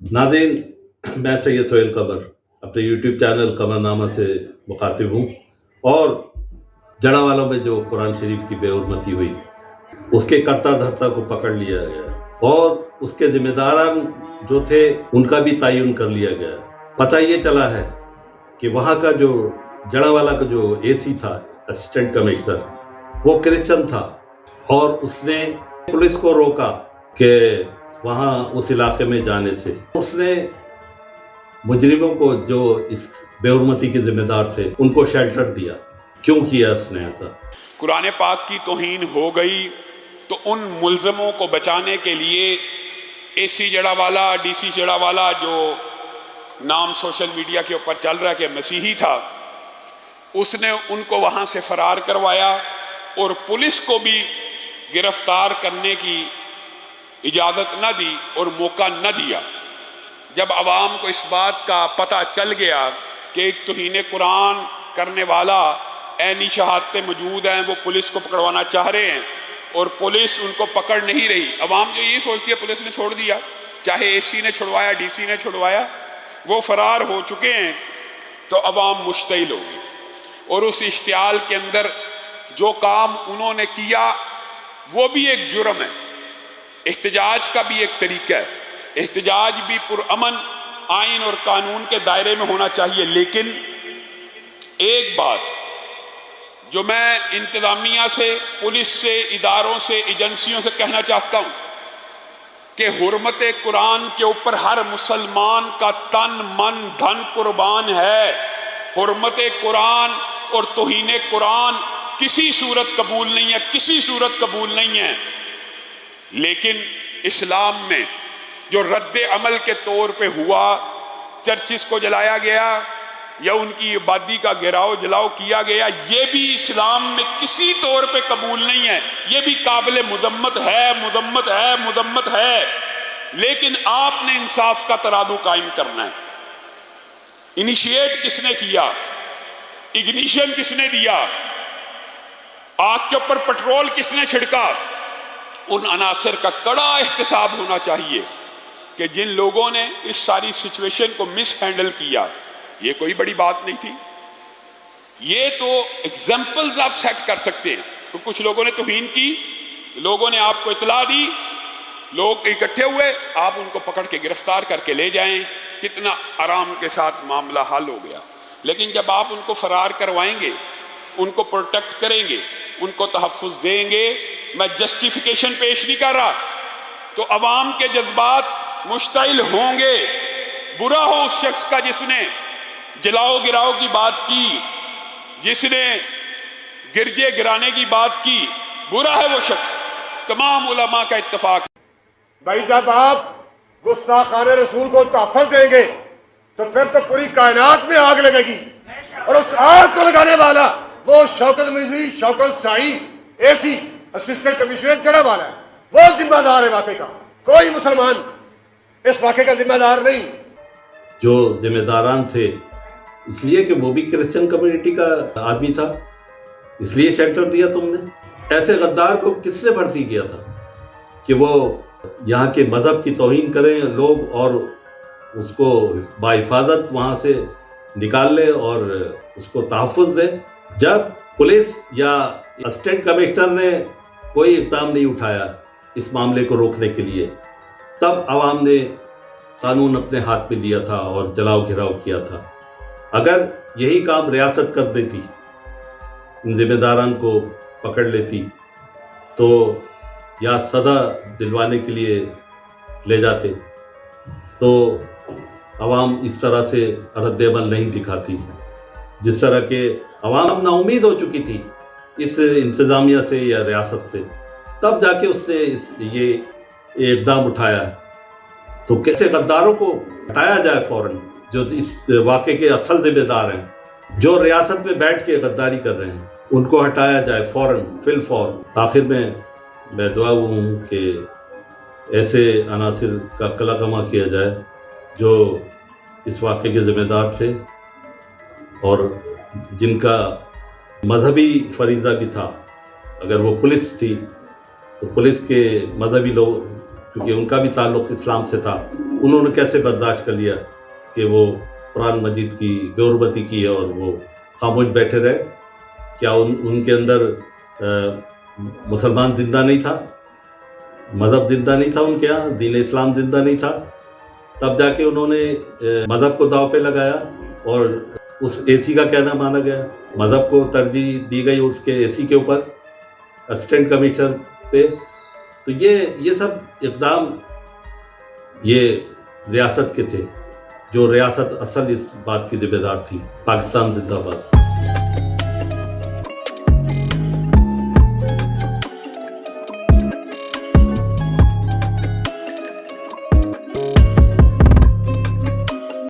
नाज़रीन, मैं सैयद सोहेल कमर अपने यूट्यूब चैनल कमरनामा से मुखातिब हूँ और जड़ावाला में जो कुरान शरीफ की बेहुरमती हुई उसके कर्ता धर्ता को पकड़ लिया गया और उसके जिम्मेदारान जो थे उनका भी तयन कर लिया गया। पता ये चला है कि वहाँ का जो जड़ावाला का जो एसी था, असिस्टेंट कमिश्नर, वो क्रिश्चियन था और उसने पुलिस को रोका कि वहाँ उस इलाके में जाने से। उसने मुजरिमों को जो इस बेहुरमती के जिम्मेदार थे उनको शेल्टर दिया। क्यों किया उसने ऐसा? कुरान पाक की तौहीन हो गई तो उन मुल्ज़मों को बचाने के लिए एसी जड़ावाला, डीसी जड़ावाला, जो नाम सोशल मीडिया के ऊपर चल रहा है कि मसीही था, उसने उनको वहाँ से फरार करवाया और पुलिस को भी गिरफ्तार करने की इजाज़त न दी और मौका न दिया। जब आवाम को इस बात का पता चल गया कि एक तौहीन कुरान करने वाला ऐनी शहादतें मौजूद हैं, वो पुलिस को पकड़वाना चाह रहे हैं और पुलिस उनको पकड़ नहीं रही, आवाम जो ये सोचती है पुलिस ने छोड़ दिया, चाहे एसी ने छुड़वाया, डीसी ने छुड़वाया, वो फरार हो चुके हैं, तो आवाम मुश्तिल होगी। और उस इश्तियाल के अंदर जो काम उन्होंने किया वो भी एक जुर्म है। एहतजाज का भी एक तरीका है, एहतजाज भी पुरअमन आइन और कानून के दायरे में होना चाहिए। लेकिन एक बात जो मैं इंतजामिया से, पुलिस से, इदारों से, एजेंसियों से कहना चाहता हूँ कि हुर्मत कुरान के ऊपर हर मुसलमान का तन मन धन कुर्बान है। हुर्मत कुरान और तौहीन कुरान किसी सूरत कबूल नहीं है, किसी सूरत कबूल नहीं है। लेकिन इस्लाम में जो रद्द अमल के तौर पे हुआ, चर्चिस को जलाया गया या उनकी आबादी का घेराव जलाओ किया गया, ये भी इस्लाम में किसी तौर पे कबूल नहीं है। ये भी काबिल मुज़म्मत है, मुज़म्मत है, मुज़म्मत है। लेकिन आपने इंसाफ का तराजू कायम करना है। इनिशिएट किसने किया, इग्निशन किसने दिया, आग के ऊपर पेट्रोल किसने छिड़का, उन अनासर का कड़ा एहतसाब होना चाहिए कि जिन लोगों ने इस सारी सिचुएशन को मिस हैंडल किया, ये कोई बड़ी बात नहीं थी। ये तो एग्जाम्पल्स आप सेट कर सकते हैं। तो कुछ लोगों ने तौहीन की, लोगों ने आपको इतला दी, लोग इकट्ठे हुए, आप उनको पकड़ के गिरफ्तार करके ले जाएं, कितना आराम के साथ मामला हल हो गया। लेकिन जब आप उनको फरार करवाएंगे, उनको प्रोटेक्ट करेंगे, उनको तहफ़्फ़ुज़ देंगे, मैं जस्टिफिकेशन पेश नहीं कर रहा, तो अवाम के जज्बात मुश्तिल होंगे। बुरा हो उस शख्स का जिसने जलाओ गिराओ की बात की, जिसने गिरजे गिराने की बात की, बुरा है वो शख्स। तमाम उलमा का इत्तफाक। भाई जब आप गुस्ताखाने रसूल को तहफ़्फ़ुज़ देंगे तो फिर तो पूरी कायनात में आग लगेगी, और उस आग को लगाने वाला वो शौकत मिर्ज़ी, शौकत साई, एसी असिस्टेंट कमिश्नर जड़ावाला है, वो जिम्मेदार है वाक़े का। कोई मुसलमान इस वाक़े का जिम्मेदार नहीं। जो जिम्मेदारान थे, इसलिए कि वो भी क्रिश्चियन कम्युनिटी का आदमी था, इसलिए शेल्टर दिया तुमने। ऐसे गद्दार को किसने भर्ती किया था कि वो यहाँ के मज़हब की तौहीन करें लोग और उसको बाहिफाजत वहाँ से निकाल ले और उसको तहफ़्फ़ुज़ दे? जब पुलिस या असिस्टेंट कमिश्नर ने कोई इक़दाम नहीं उठाया इस मामले को रोकने के लिए, तब आवाम ने कानून अपने हाथ में लिया था और जलाओ घिराव किया था। अगर यही काम रियासत कर देती, इन जिम्मेदारान को पकड़ लेती, तो या सदा दिलवाने के लिए ले जाते, तो आवाम इस तरह से रद्द-ए-अमल नहीं दिखाती। जिस तरह के आवाम नाउमीद हो चुकी थी इस इंतज़ामिया से या रियासत से, तब जाके उसने ये इक़दाम उठाया। तो कैसे गद्दारों को हटाया जाए फ़ौरन, जो इस वाक़े के असल जिम्मेदार हैं, जो रियासत में बैठ के गद्दारी कर रहे हैं, उनको हटाया जाए फ़ौरन, फिल-फौर। आखिर में मैं दुआ हूँ कि ऐसे अनासिर का कलाकमा किया जाए जो इस वाक़े के ज़िम्मेदार थे और जिनका मजहबी फरीज़ा भी था। अगर वो पुलिस थी तो पुलिस के मजहबी लोग کیونکہ ان کا بھی تعلق اسلام سے تھا، انہوں نے کیسے برداشت کر لیا کہ وہ قرآن مجید کی غوربتی کی ہے اور وہ خاموش بیٹھے رہے؟ کیا ان کے اندر مسلمان زندہ نہیں تھا؟ مذہب زندہ نہیں تھا ان کے ہاں؟ دین اسلام زندہ نہیں تھا؟ تب جا کے انہوں نے مذہب کو داؤ پہ لگایا اور اس اے سی کا کہنا مانا گیا، مذہب کو ترجیح دی گئی اس کے اے سی کے اوپر، اسسٹنٹ کمشنر پہ۔ تو یہ سب اقدام یہ ریاست کے تھے، جو ریاست اصل اس بات کی ذمہ دار تھی، پاکستان زندہ باد۔